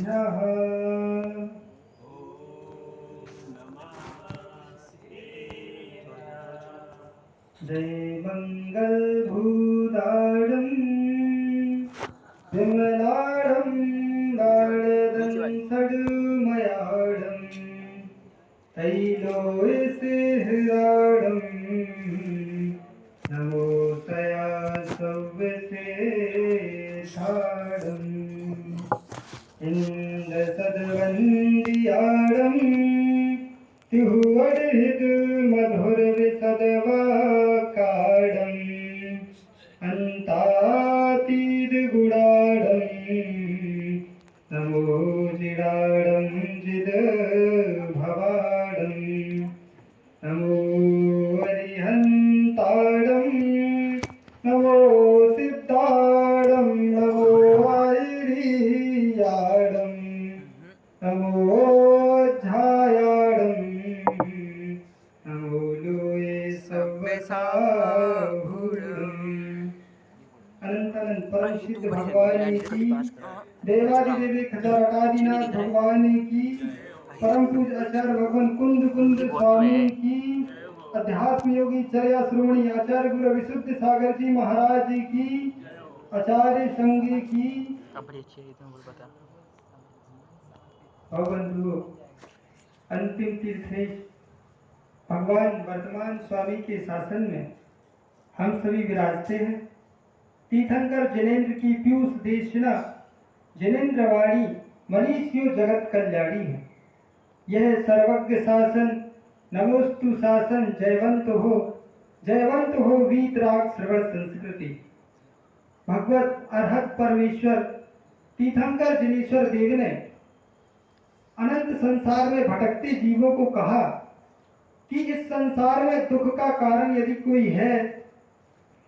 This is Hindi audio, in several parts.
जय मङ्गलभूताडं विमलाडं लाडदं सडमयाडं तैलोयसेहराडं नमो तया सव्यसेठाडम् इंद्रसद्वन्द्याडं तिहुवडहित मधुर विसदवाकाडं अन्तातीत गुडाडं नमो जिडाडं जिद भवाडं नमो अरिहन्ताडं नमो सिद्धाडं नमो आयरीयाडं नमो झायाडं नमो लोये सव्यसाहुडं। अनंत अनंत परम सिद्ध भगवान की, देवादिदेवी खजारटादिनाथ भगवान की, परम पूज आचार्य भगवान कुंद कुंद स्वामी की, अध्यात्म योगी चर्या श्रोमणी आचार्य गुरु विशुद्ध सागर जी महाराज जी की, आचार्य संगी की। बंधु अंतिम तीर्थेश भगवान वर्तमान स्वामी के शासन में हम सभी विराजते हैं। तीर्थंकर जैनेन्द्र की पीयूष देशना जैनेन्द्रवाणी मनीषियो जगत कल्याणी है। यह सर्वज्ञ शासन नमोस्तु शासन जयवंत हो वीतराग श्रवण संस्कृति। भगवत अर्हत परमेश्वर तीर्थंकर जैनेश्वर देव ने अनंत संसार में भटकते जीवों को कहा कि इस संसार में दुख का कारण यदि कोई है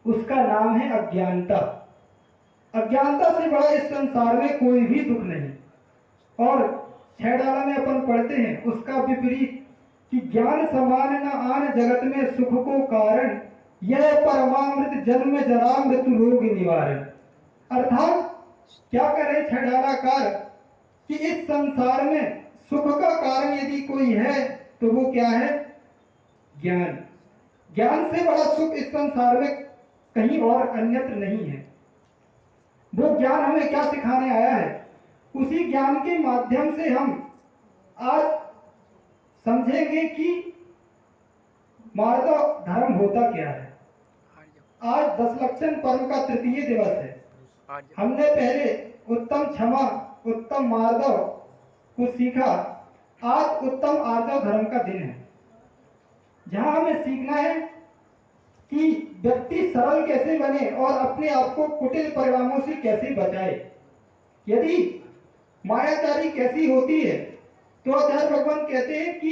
उसका नाम है अज्ञानता। अज्ञानता से बड़ा इस संसार में कोई भी दुख नहीं। और छेड़ाला में अपन पढ़ते हैं उसका विपरीत कि ज्ञान समान न आन जगत में सुख को कारण यह परमामृत जन्म जरा मृत्यु रोग निवारण। अर्थात क्या करे छेड़ालाकार कि इस संसार में सुख का कारण यदि कोई है तो वो क्या है? ज्ञान। ज्ञान से बड़ा सुख इस संसार में कहीं और अन्यत्र नहीं है। वो ज्ञान हमें क्या सिखाने आया है, उसी ज्ञान के माध्यम से हम आज समझेंगे कि मार्ग धर्म होता क्या है। आज दशलक्षण पर्व का तृतीय दिवस है। हमने पहले उत्तम क्षमा उत्तम मार्दव को सीखा। आज उत्तम आर्दव धर्म का दिन है, जहां हमें सीखना है कि व्यक्ति सरल कैसे बने और अपने आप को कुटिल परिणामों से कैसे बचाए। यदि मायाचारी कैसी होती है तो आचार्य भगवान कहते हैं कि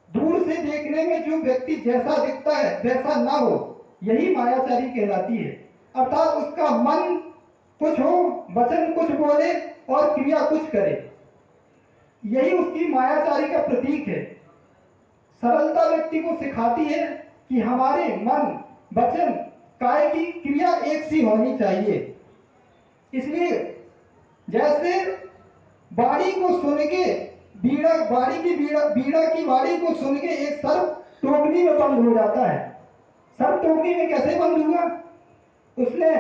दूर से देखने में जो व्यक्ति जैसा दिखता है वैसा ना हो, यही मायाचारी कहलाती है। अर्थात उसका मन कुछ हो, वचन कुछ बोले और क्रिया कुछ करे, यही उसकी मायाचारी का प्रतीक है। सरलता व्यक्ति को सिखाती है कि हमारे मन वचन काय की क्रिया एक सी होनी चाहिए। इसलिए जैसे बाड़ी को सुन के बीड़ा की बाड़ी को सुन के एक सर्प टोकनी में बंद हो जाता है। सर्प टोकनी में कैसे बंद हुआ? उसने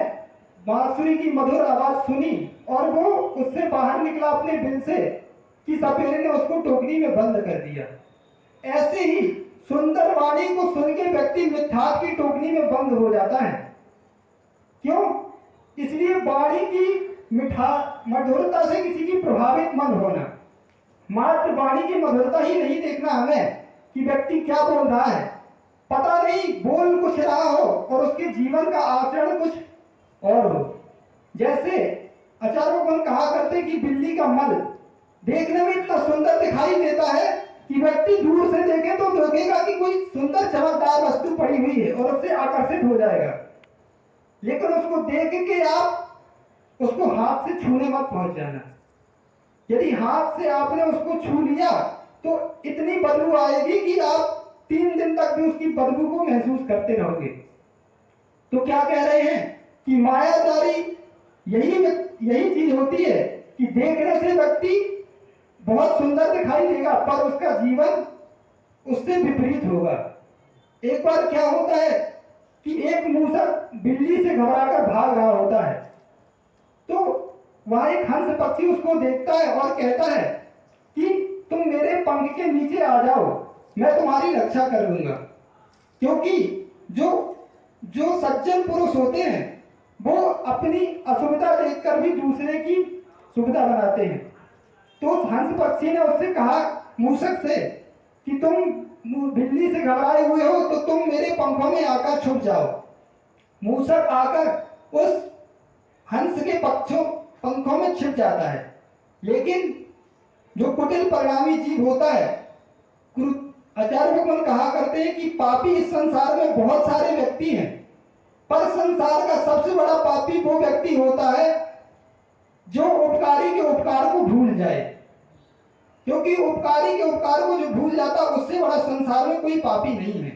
बांसुरी की मधुर आवाज सुनी और वो उससे बाहर निकला अपने बिल से कि सपेरे ने उसको टोकनी में बंद कर दिया। ऐसे ही सुंदर वाणी को सुन के व्यक्ति मिथ्यात्व की टोकनी में बंद हो जाता है। क्यों? इसलिए वाणी की मधुरता से किसी की प्रभावित मन होना। मात्र वाणी की मधुरता ही नहीं देखना हमें कि व्यक्ति क्या बोल रहा है। पता नहीं बोल कुछ रहा हो और उसके जीवन का आचरण कुछ और हो। जैसे आचार्य भगवान कहा करते कि बिल्ली का मल देखने में इतना सुंदर दिखाई देता है कि व्यक्ति दूर से देखे तो देखेगा कि कोई सुंदर चमकदार वस्तु पड़ी हुई है और उससे आकर्षित हो जाएगा। लेकिन उसको देख के आप उसको हाथ से छूने मत पहुंच जाना। यदि हाथ से आपने उसको छू लिया तो इतनी बदबू आएगी कि आप 3 दिन तक भी उसकी बदबू को महसूस करते रहोगे। तो क्या कह रहे हैं कि मायाचारी यही चीज होती है कि देखने से व्यक्ति बहुत सुंदर दिखाई देगा पर उसका जीवन उससे विपरीत होगा। एक बार क्या होता है कि एक मूसक बिल्ली से घबराकर भाग रहा होता है, तो वहां एक हंस पक्षी उसको देखता है और कहता है कि तुम मेरे पंख के नीचे आ जाओ, मैं तुम्हारी रक्षा कर लूंगा। क्योंकि जो जो सज्जन पुरुष होते हैं वो अपनी असुविधा देखकर भी दूसरे की सुविधा बनाते हैं। तो हंस पक्षी ने उससे कहा मूसक से कि तुम बिल्ली से घबराए हुए हो तो तुम मेरे पंखों में आकर छुप जाओ। मूसक आकर उस हंस के पंखों में छिप जाता है। लेकिन जो कुटिल परिणामी जीव होता है, आचार्य भगवान कहा करते हैं कि पापी इस संसार में बहुत सारे व्यक्ति हैं, पर संसार का सबसे बड़ा पापी वो व्यक्ति होता है जो उपकारी के उपकार को भूल जाए। क्योंकि उपकारी के उपकार को जो भूल जाता है उससे बड़ा संसार में कोई पापी नहीं है।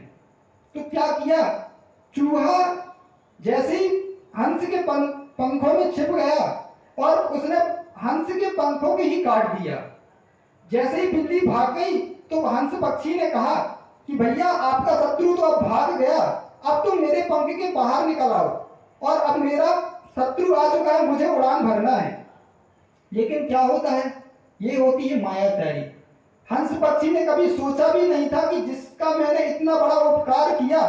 तो क्या किया, चूहा जैसे ही हंस के पंखों में छिप गया और उसने हंस के पंखों को ही काट दिया। जैसे ही बिल्ली भाग गई तो हंस पक्षी ने कहा कि भैया आपका शत्रु तो अब भाग गया, अब तुम मेरे पंख के बाहर निकल आओ और अब मेरा शत्रु आ चुका है, मुझे उड़ान भरना है। लेकिन क्या होता है, ये होती है मायाचारी। हंस पक्षी ने कभी सोचा भी नहीं था कि जिसका मैंने इतना बड़ा उपकार किया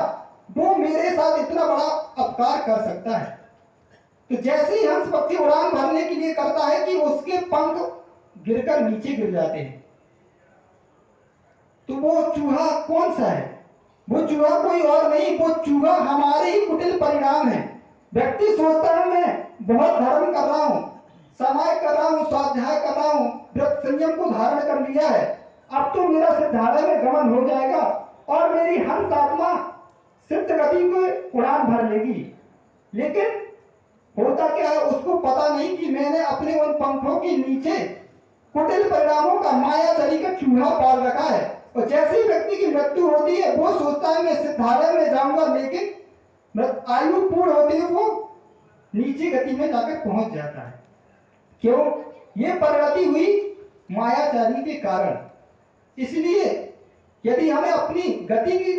वो मेरे साथ इतना बड़ा अपकार कर सकता है। तो जैसे ही हंस पक्षी उड़ान भरने के लिए करता है कि उसके पंख गिरकर नीचे गिर जाते हैं। तो वो चूहा कौन सा है, वो चूहा कोई और नहीं, वो चूहा हमारे ही कुटिल परिणाम है। व्यक्ति सोचता है मैं बहुत धर्म कर रहा हूं, समाज कर रहा हूं, स्वाध्याय कर रहा हूं, व्रत संयम को धारण कर लिया है, अब तो मेरा सिद्धालय में गमन हो जाएगा और मेरी हंस आत्मा सिद्ध गति को उड़ान भर लेगी। लेकिन होता क्या है, उसको पता नहीं कि मैंने अपने उन पंखों के नीचे कुटिल परिणामों का मायाचरी का चूहा पाल रखा है। और जैसे ही व्यक्ति की मृत्यु होती है वो सोचता है मैं सिद्धालय में जाऊंगा, लेकिन आयु पूर्ण होते हुए वो नीचे गति में जाकर पहुंच जाता है। क्यों, ये परिणति हुई मायाचारी के कारण। इसलिए यदि हमें अपनी गति की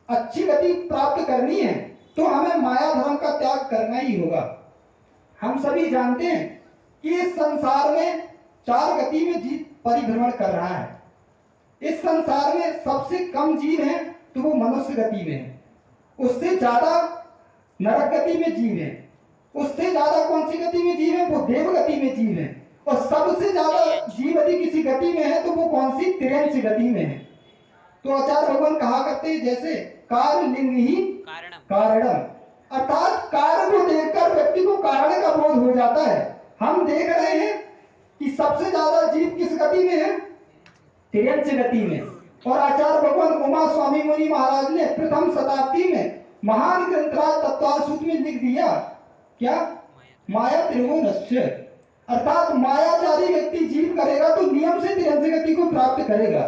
अच्छी गति प्राप्त करनी है तो हमें माया धर्म का त्याग करना ही होगा। हम सभी जानते हैं कि इस संसार में 4 गति में जीव परिभ्रमण कर रहा है। इस संसार में सबसे कम जीव है तो वो मनुष्य गति में है, उससे ज्यादा नरक गति में जीव है, उससे ज्यादा कौन सी गति में जीव है, वो देव गति में जीव है, और सबसे ज्यादा जीव यदि किसी गति में है तो वो कौन सी, तिर्यंश गति में है। तो आचार्य भगवान कहा करते हैं जैसे कार्य लिंग ही कारणम, अर्थात कार्य को देखकर व्यक्ति को कारण का बोध हो जाता है। हम देख रहे हैं कि सबसे ज्यादा जीव किस गति में है, तिर्यंश गति में। और आचार्य भगवान उमा स्वामी मुनि महाराज ने प्रथम शताब्दी में महान ग्रंथराज तत्वासूत्र में लिख दिया क्या, माया त्रिभुवनस्य, अर्थात मायाचारी व्यक्ति जीव करेगा तो नियम से तिर्यंश गति को प्राप्त करेगा।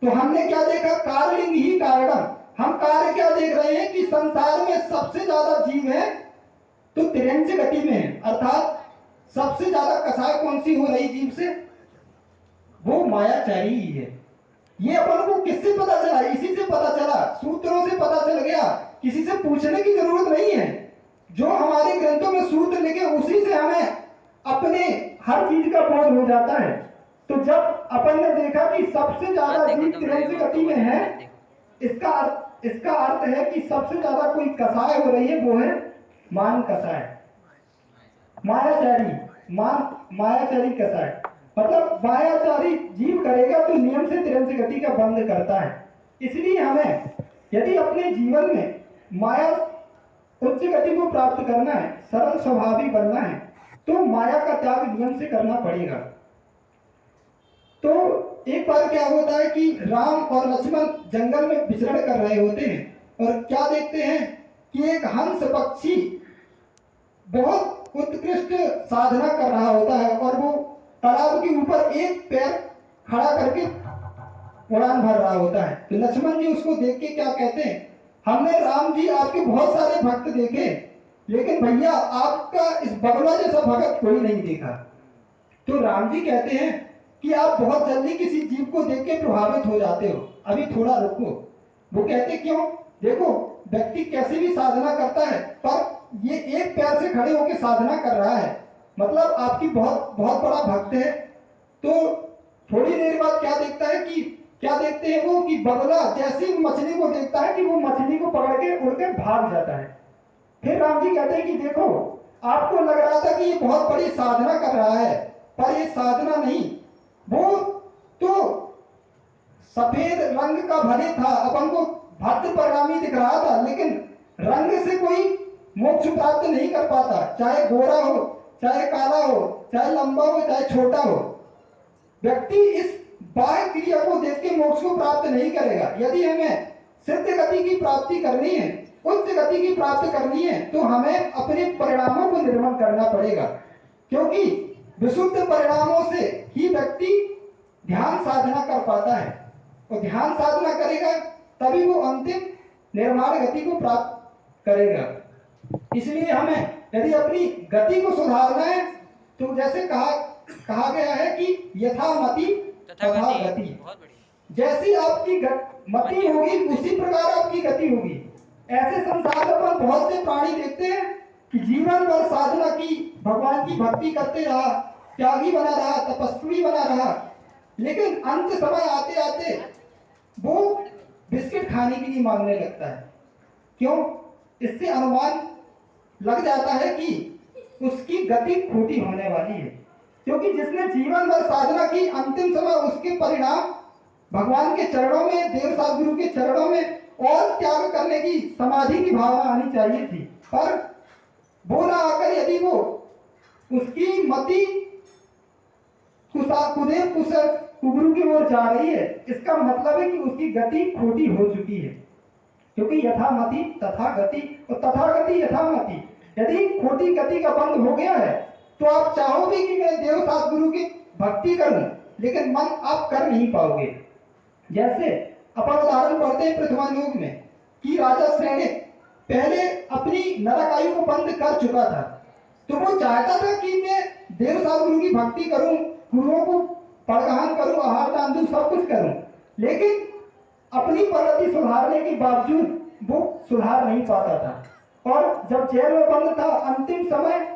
तो हमने क्या देखा, कार्यलिंग ही कारणम, हम कार्य क्या देख रहे हैं कि संसार में सबसे ज्यादा जीव है तो तिर्यंश गति में है, अर्थात सबसे ज्यादा कसाय कौन सी हो रही जीव से, वो मायाचारी ही है। ये अपन को किससे पता चला, इसी से पता चला, सूत्रों से पता चल गया, किसी से पूछने की जरूरत नहीं है। जो हमारे ग्रंथों में सूत्र लिखे उसी से हमें अपने हर चीज का बोध हो जाता है। तो जब अपन ने देखा कि सबसे ज्यादा जीव तिर्यंश गति में है, इसका अर्थ है कि सबसे ज्यादा कोई कसाय हो रही है, वो है मान कसाय, मायाचारी कसाय। मतलब मायाचारी जीव करेगा तो नियम से तिर्यंश गति का बंध करता है। इसलिए हमें यदि अपने जीवन में माया उच्च गति को प्राप्त करना है, सरल स्वभावी बनना है, तो माया का त्याग नियम से करना पड़ेगा। तो एक बार क्या होता है कि राम और लक्ष्मण जंगल में विचरण कर रहे होते हैं और क्या देखते हैं कि एक हंस पक्षी बहुत उत्कृष्ट साधना कर रहा होता है और वो तालाब के ऊपर एक पैर खड़ा करके उड़ान भर रहा होता है। तो लक्ष्मण जी उसको देख के क्या कहते हैं, हमने राम जी आपके बहुत सारे भक्त देखे, लेकिन भैया आपका इस बगला जैसा भगत कोई नहीं देखा। तो राम जी कहते हैं कि आप बहुत जल्दी किसी जीव को देख के प्रभावित हो जाते हो, अभी थोड़ा रुको। वो कहते क्यों? देखो, व्यक्ति कैसे भी साधना करता है, पर ये एक पैर से खड़े होकर साधना कर रहा है, मतलब आपकी बहुत बहुत बड़ा भक्त है। तो थोड़ी देर बाद क्या देखता है कि क्या देखते हैं वो कि बगुला जैसी मछली को देखता है कि वो मछली को पकड़ के उड़ के भाग जाता है। फिर राम जी कहते हैं कि देखो, आपको लग रहा था कि ये बहुत बड़ी साधना कर रहा है, पर ये साधना नहीं, वो तो सफेद रंग का भले था, अपन को भक्त परिणामी दिख रहा था, लेकिन रंग से कोई मोक्ष प्राप्त नहीं कर पाता, चाहे गोरा हो, चाहे काला हो, चाहे लंबा हो, चाहे छोटा हो। व्यक्ति इस बाह्य क्रिया को देख के मोक्ष को प्राप्त नहीं करेगा। यदि हमें सिद्ध गति की प्राप्ति करनी है, उच्च गति की प्राप्ति करनी है, तो हमें अपने परिणामों को निर्मल करना पड़ेगा, क्योंकि विशुद्ध परिणामों से ही व्यक्ति ध्यान साधना कर पाता है, और ध्यान साधना करेगा तभी वो अंतिम निर्माण गति को प्राप्त करेगा। इसलिए हमें यदि अपनी गति को सुधारना है, तो जैसे कहा गया है कि यथा मति तथा गति, जैसी आपकी मति होगी उसी प्रकार आपकी गति होगी। ऐसे संसार में बहुत से प्राणी देखते हैं कि जीवन भर साधना की, भगवान की भक्ति करते रहा, त्यागी बना रहा, तपस्वी बना रहा, लेकिन अंत समय आते आते वो बिस्किट खाने के लिए मांगने लगता है। क्यों? इससे अनुमान लग जाता है कि उसकी गति खोटी होने वाली है, क्योंकि जिसने जीवन भर साधना की, अंतिम समय उसके परिणाम भगवान के चरणों में, देव सद्गुरु के चरणों में और त्याग करने की, समाधि की भावना आनी चाहिए थी, पर वो ना आकर यदि वो उसकी मति कुगुरु की ओर जा रही है, इसका मतलब है कि उसकी गति खोटी हो चुकी है, क्योंकि यथा मति तथा गति, और तथा गति यथा मति। यदि खोटी गति का बंद हो गया है, तो आप चाहोगे कि मैं देव सद्गुरु की भक्ति करूं, लेकिन मन आप कर नहीं पाओगे। जैसे अपन उदाहरण पढ़ते हैं पृथ्वी लोक में कि राजा सैनिक पहले अपनी नरक आयु को बंद कर चुका था, तो वो चाहता था कि मैं देव सद्गुरु की भक्ति करूं, गुरुओं को पढ़ान करूं, आहार दान दूं, सब कुछ करूं, लेकिन अपनी प्रगति सुधारने के बावजूद वो सुधार नहीं पाता था। और जब जेल में बंद था, अंतिम समय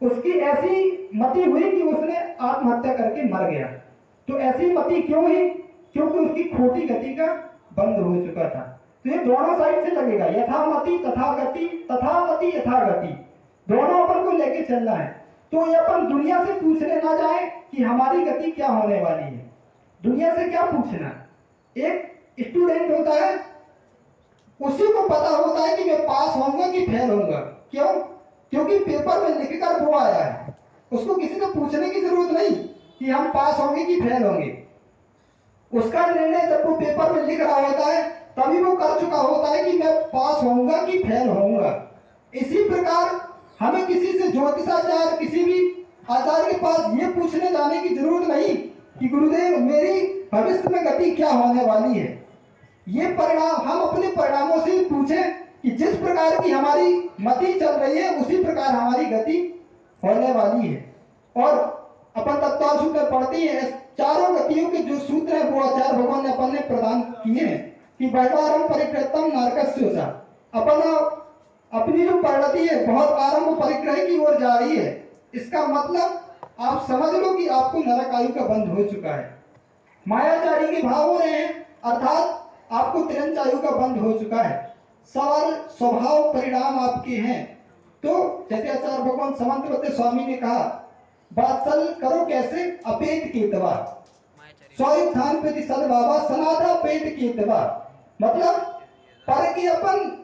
उसकी ऐसी मति हुई कि उसने आत्महत्या करके मर गया। तो ऐसी मति क्यों हुई? क्योंकि उसकी खोटी गति का बंद हो चुका था। तो ये दोनों साइड से लगेगा, यथा मति तथा गति, तथा मति यथा गति, दोनों अपन को लेके चलना है। तो ये अपन दुनिया से पूछने ना जाए कि हमारी गति क्या होने वाली है। दुनिया से क्या पूछना? एक स्टूडेंट होता है, उसी को पता होता है कि मैं पास होऊंगा कि फेल होऊंगा। क्यों? क्योंकि पेपर में लिखकर वो आया है, उसको किसी से पूछने की जरूरत नहीं कि हम पास होंगे कि फेल होंगे। उसका निर्णय जब वो पेपर में लिख रहा होता है, तभी वो कर चुका होता है कि मैं पास होऊंगा कि फेल होऊंगा। इसी प्रकार हमें किसी से ज्योतिषाचार्य, किसी भी आचार्य के पास ये पूछने जाने की जरूरत नहीं कि गुरुदेव मेरी भविष्य में गति क्या होने वाली है। ये परिणाम हम अपने परिणामों से पूछें कि जिस प्रकार की हमारी मति चल रही है, उसी प्रकार हमारी गति होने वाली है। और अपन तत्व सूत्र पढ़ते हैं, चारों गतियों के जो सूत्र हैं वो आचार्य भगवान ने अपन ने प्रदान किए हैं कि व्यवहारम परिकृतम नरकस्योसा। अपन अपनी जो प्रगति है बहुत आरंभ परिक्रय की ओर जा रही है। इसका मतलब आप समझ लो कि आपको नरक आयु का बंध हो चुका है, मायाचारी के भाव हो रहे हैं, अर्थात आपको तिरंच आयु का बंध हो चुका है, सवाल स्वभाव परिणाम आपके हैं। तो जैसे आचार्य भगवान समंतवती स्वामी ने कहा, बात्सल करो कैसे अपेट के दवा, स्वायुत्थान प्रति सल बाबा सनाथा पेट के दवा। मतलब पर कि अपन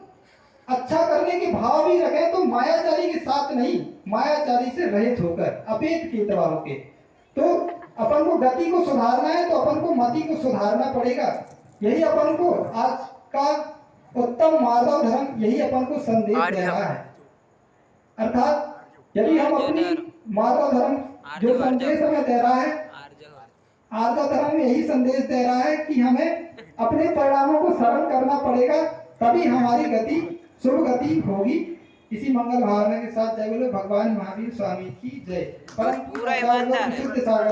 अच्छा करने के भाव भी रखें, तो मायाचारी के साथ नहीं, मायाचारी से रहित होकर अपेट के दवा होके। तो अपन को गति को सुधारना है, तो अपन को मति को सुधारना पड़ेगा। यही अपन को आज का उत्तम माधव धर्म यही अपन को संदेश दे रहा है। अर्थात यदि हम अपनी माधव धर्म जो संदेश हमें दे रहा है, आर्य धर्म यही संदेश दे रहा है कि हमें अपने परिणामों को सरल करना पड़ेगा, तभी हमारी गति शुभ गति होगी। इसी मंगल भावना के साथ जय बोले भगवान महावीर स्वामी की जय। परम पूरा ईमानदार है। शुद्ध सागर